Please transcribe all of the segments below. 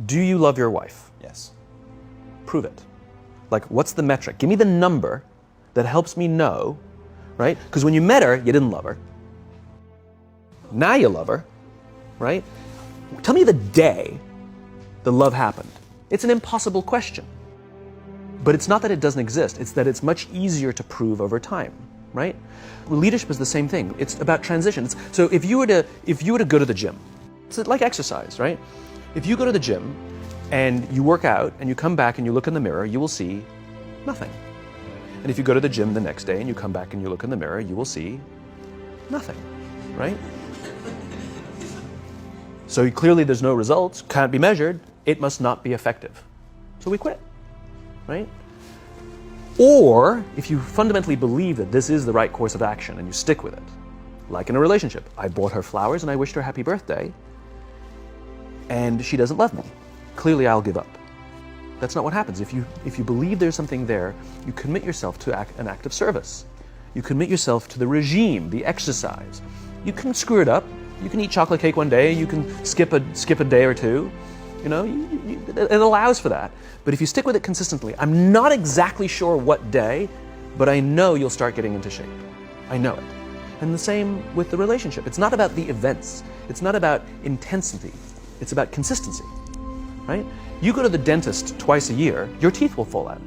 Do you love your wife? Yes. Prove it. Like, what's the metric? Give me the number that helps me know, right? Because when you met her, you didn't love her. Now you love her, right? Tell me the day the love happened. It's an impossible question. But it's not that it doesn't exist, it's that it's much easier to prove over time, right? Leadership is the same thing. It's about transition. So if you were to go to the gym, it's like exercise, right? If you go to the gym and you work out and you come back and you look in the mirror, you will see nothing. And if you go to the gym the next day and you come back and you look in the mirror, you will see nothing, right? So clearly there's no results, can't be measured, it must not be effective. So we quit, right? Or if you fundamentally believe that this is the right course of action and you stick with it, like in a relationship, I bought her flowers and I wished her happy birthday, and she doesn't love me. Clearly I'll give up. That's not what happens. If you believe there's something there, you commit yourself to an act of service. You commit yourself to the regime, the exercise. You can screw it up. You can eat chocolate cake one day. You can skip a day or two. You know, it allows for that. But if you stick with it consistently, I'm not exactly sure what day, but I know you'll start getting into shape. I know it. And the same with the relationship. It's not about the events. It's not about intensity. It's about consistency, right? You go to the dentist twice a year, your teeth will fall out.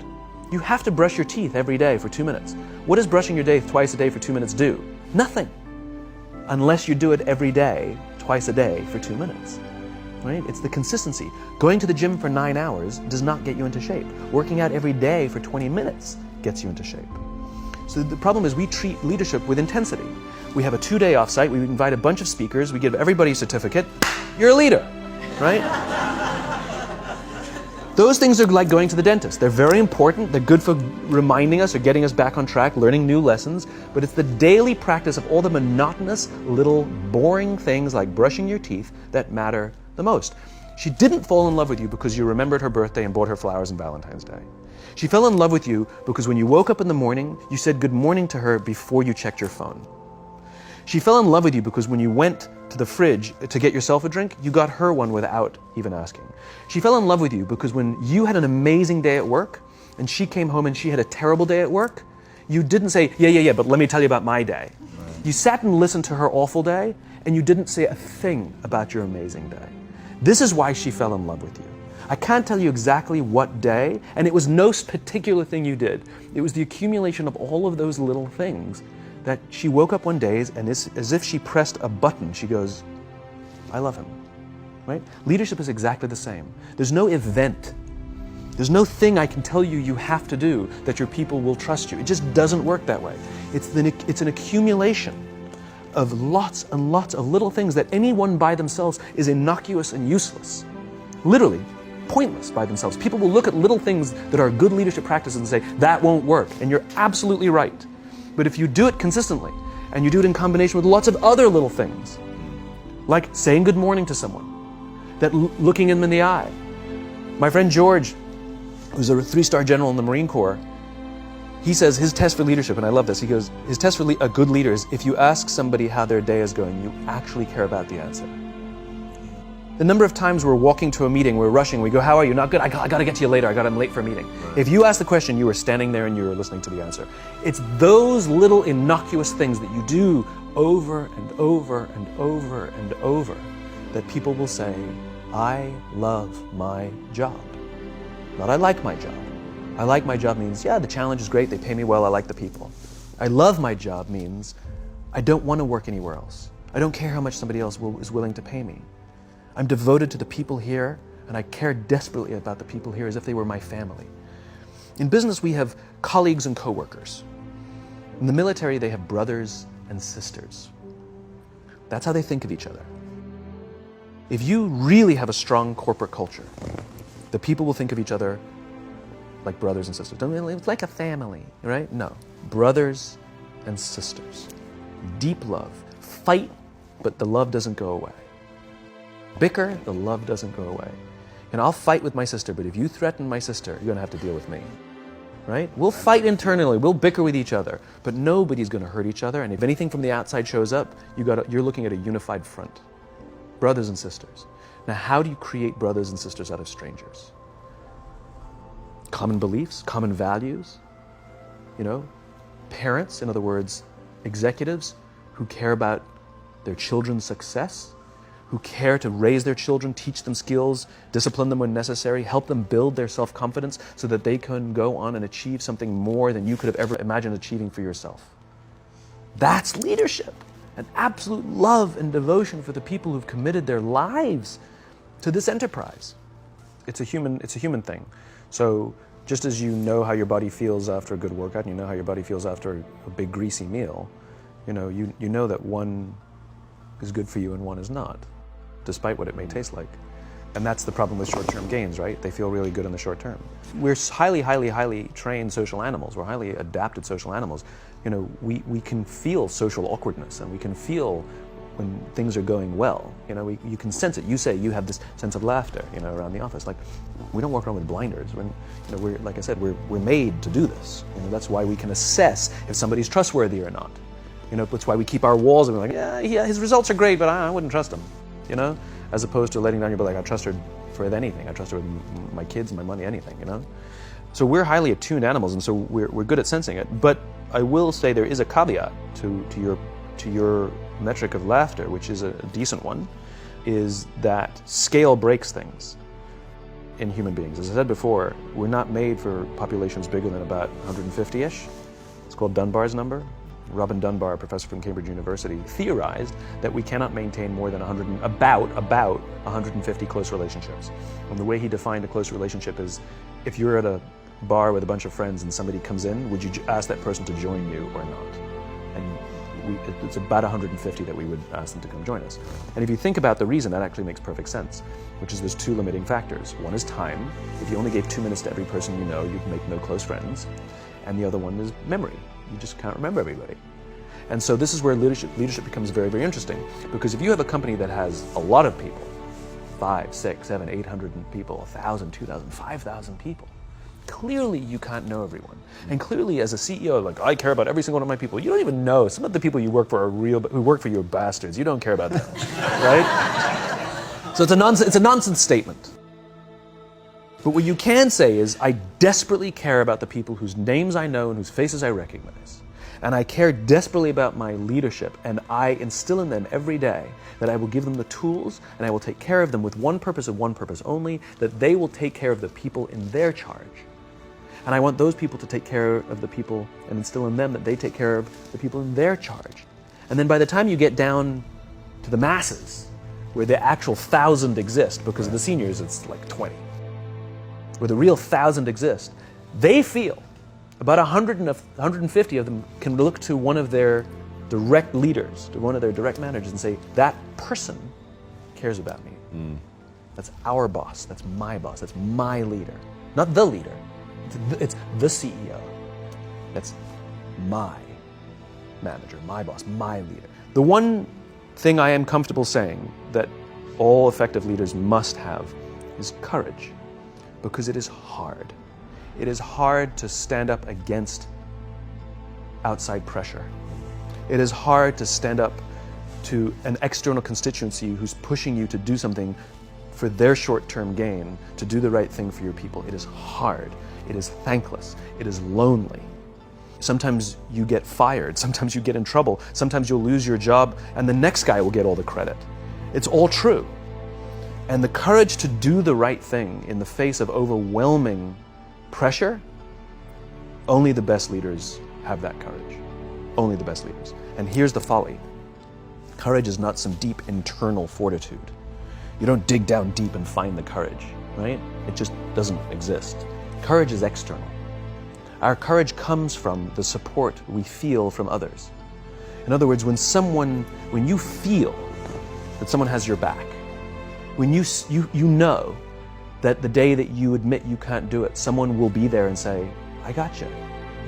You have to brush your teeth every day for 2 minutes. What does brushing your teeth twice a day for 2 minutes do? Nothing. Unless you do it every day, twice a day for 2 minutes, right? It's the consistency. Going to the gym for 9 hours does not get you into shape. Working out every day for 20 minutes gets you into shape. So the problem is we treat leadership with intensity. We have a 2-day offsite, we invite a bunch of speakers, we give everybody a certificate, you're a leader, right? Those things are like going to the dentist. They're very important, they're good for reminding us or getting us back on track, learning new lessons, but it's the daily practice of all the monotonous, little, boring things like brushing your teeth that matter the most. She didn't fall in love with you because you remembered her birthday and bought her flowers on Valentine's Day. She fell in love with you because when you woke up in the morning, you said good morning to her before you checked your phone. She fell in love with you because when you went to the fridge to get yourself a drink, you got her one without even asking. She fell in love with you because when you had an amazing day at work and she came home and she had a terrible day at work, you didn't say, yeah, but let me tell you about my day. Right. You sat and listened to her awful day and you didn't say a thing about your amazing day. This is why she fell in love with you. I can't tell you exactly what day, and it was no particular thing you did. It was the accumulation of all of those little things that she woke up one day and as if she pressed a button, she goes, I love him, right? Leadership is exactly the same. There's no event. There's no thing I can tell you you have to do that your people will trust you. It just doesn't work that way. It's an accumulation of lots and lots of little things that anyone by themselves is innocuous and useless. Literally, pointless by themselves. People will look at little things that are good leadership practices and say, that won't work. And you're absolutely right. But if you do it consistently, and you do it in combination with lots of other little things, like saying good morning to someone, that looking them in the eye. My friend George, who's a 3-star general in the Marine Corps, he says his test for leadership, and I love this, he goes, his test for a good leader is if you ask somebody how their day is going, you actually care about the answer. The number of times we're walking to a meeting, we're rushing, we go, how are you? Not good, I gotta get to you later, I'm late for a meeting. Right. If you ask the question, you were standing there and you were listening to the answer. It's those little innocuous things that you do over and over and over and over that people will say, I love my job. Not I like my job. I like my job means, yeah, the challenge is great, they pay me well, I like the people. I love my job means, I don't want to work anywhere else. I don't care how much somebody else is willing to pay me. I'm devoted to the people here, and I care desperately about the people here as if they were my family. In business, we have colleagues and coworkers. In the military, they have brothers and sisters. That's how they think of each other. If you really have a strong corporate culture, the people will think of each other like brothers and sisters. It's like a family, right? No. Brothers and sisters. Deep love. Fight, but the love doesn't go away. Bicker, the love doesn't go away. And I'll fight with my sister, but if you threaten my sister, you're going to have to deal with me. Right? We'll fight internally, we'll bicker with each other, but nobody's going to hurt each other, and if anything from the outside shows up, you're looking at a unified front. Brothers and sisters. Now, how do you create brothers and sisters out of strangers? Common beliefs, common values, parents, in other words, executives who care about their children's success, who care to raise their children, teach them skills, discipline them when necessary, help them build their self-confidence so that they can go on and achieve something more than you could have ever imagined achieving for yourself. That's leadership, an absolute love and devotion for the people who've committed their lives to this enterprise. It's a human thing. So just as you know how your body feels after a good workout, and you know how your body feels after a big greasy meal, you know that one is good for you and one is not, despite what it may taste like. And that's the problem with short-term gains, right? They feel really good in the short term. We're highly, highly, highly trained social animals. We're highly adapted social animals. We can feel social awkwardness, and we can feel when things are going well. You can sense it. You say you have this sense of laughter, around the office. Like, we don't walk around with blinders. We're like I said, we're made to do this. That's why we can assess if somebody's trustworthy or not. That's why we keep our walls and we're like, yeah, his results are great, but I wouldn't trust him. As opposed to letting down your butt, like, I trust her with anything. I trust her with my kids, my money, anything. So we're highly attuned animals, and so we're good at sensing it. But I will say there is a caveat to your metric of laughter, which is a decent one, is that scale breaks things in human beings. As I said before, we're not made for populations bigger than about 150-ish. It's called Dunbar's number. Robin Dunbar, a professor from Cambridge University, theorized that we cannot maintain more than about 150 close relationships. And the way he defined a close relationship is, if you're at a bar with a bunch of friends and somebody comes in, would you ask that person to join you or not? And it's about 150 that we would ask them to come join us. And if you think about the reason, that actually makes perfect sense, which is there's two limiting factors. One is time. If you only gave 2 minutes to every person you know, you'd make no close friends. And the other one is memory. You just can't remember everybody. And so this is where leadership becomes very, very interesting, because if you have a company that has a lot of people, 5, 6, 7, 800 people, 1,000, 2,000, 5,000 people, clearly you can't know everyone. And clearly as a CEO, like, I care about every single one of my people. You don't even know. Some of the people you work for who work for you are bastards. You don't care about them, right? So it's a nonsense statement. But what you can say is, I desperately care about the people whose names I know and whose faces I recognize. And I care desperately about my leadership, and I instill in them every day that I will give them the tools and I will take care of them with one purpose and one purpose only, that they will take care of the people in their charge. And I want those people to take care of the people and instill in them that they take care of the people in their charge. And then by the time you get down to the masses, where the actual 1,000 exist, because of the seniors it's like 20, where the real 1,000 exist, they feel about 150 of them can look to one of their direct leaders, to one of their direct managers, and say, that person cares about me. That's our boss, that's my boss, that's my leader. Not the leader, it's the CEO. That's my manager, my boss, my leader. The one thing I am comfortable saying that all effective leaders must have is courage. Because it is hard. It is hard to stand up against outside pressure. It is hard to stand up to an external constituency who's pushing you to do something for their short-term gain, to do the right thing for your people. It is hard. It is thankless. It is lonely. Sometimes you get fired. Sometimes you get in trouble. Sometimes you'll lose your job and the next guy will get all the credit. It's all true. And the courage to do the right thing in the face of overwhelming pressure, only the best leaders have that courage. Only the best leaders. And here's the folly. Courage is not some deep internal fortitude. You don't dig down deep and find the courage, right? It just doesn't exist. Courage is external. Our courage comes from the support we feel from others. In other words, when you feel that someone has your back, when you know that the day that you admit you can't do it, someone will be there and say, I got you.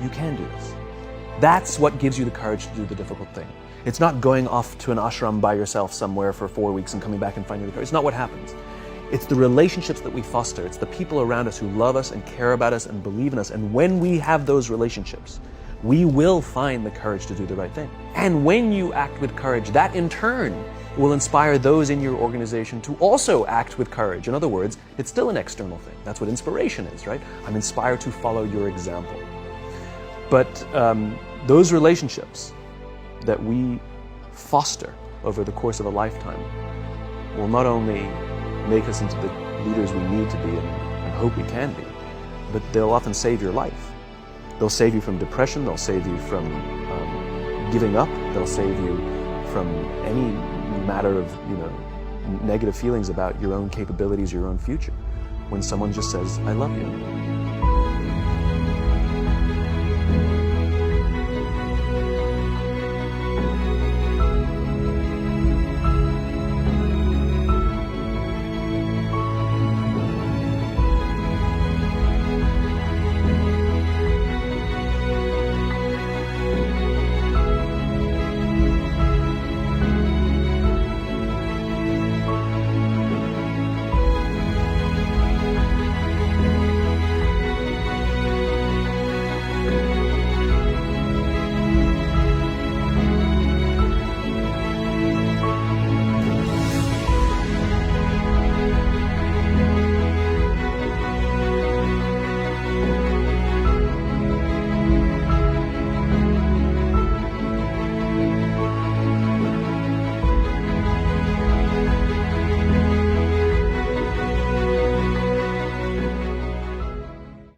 You can do this. That's what gives you the courage to do the difficult thing. It's not going off to an ashram by yourself somewhere for 4 weeks and coming back and finding the courage. It's not what happens. It's the relationships that we foster. It's the people around us who love us and care about us and believe in us. And when we have those relationships, we will find the courage to do the right thing. And when you act with courage, that in turn will inspire those in your organization to also act with courage. In other words, it's still an external thing. That's what inspiration is, right? I'm inspired to follow your example. But those relationships that we foster over the course of a lifetime will not only make us into the leaders we need to be and hope we can be, but they'll often save your life. They'll save you from depression, they'll save you from giving up, they'll save you from any matter of negative feelings about your own capabilities, your own future. When someone just says, I love you.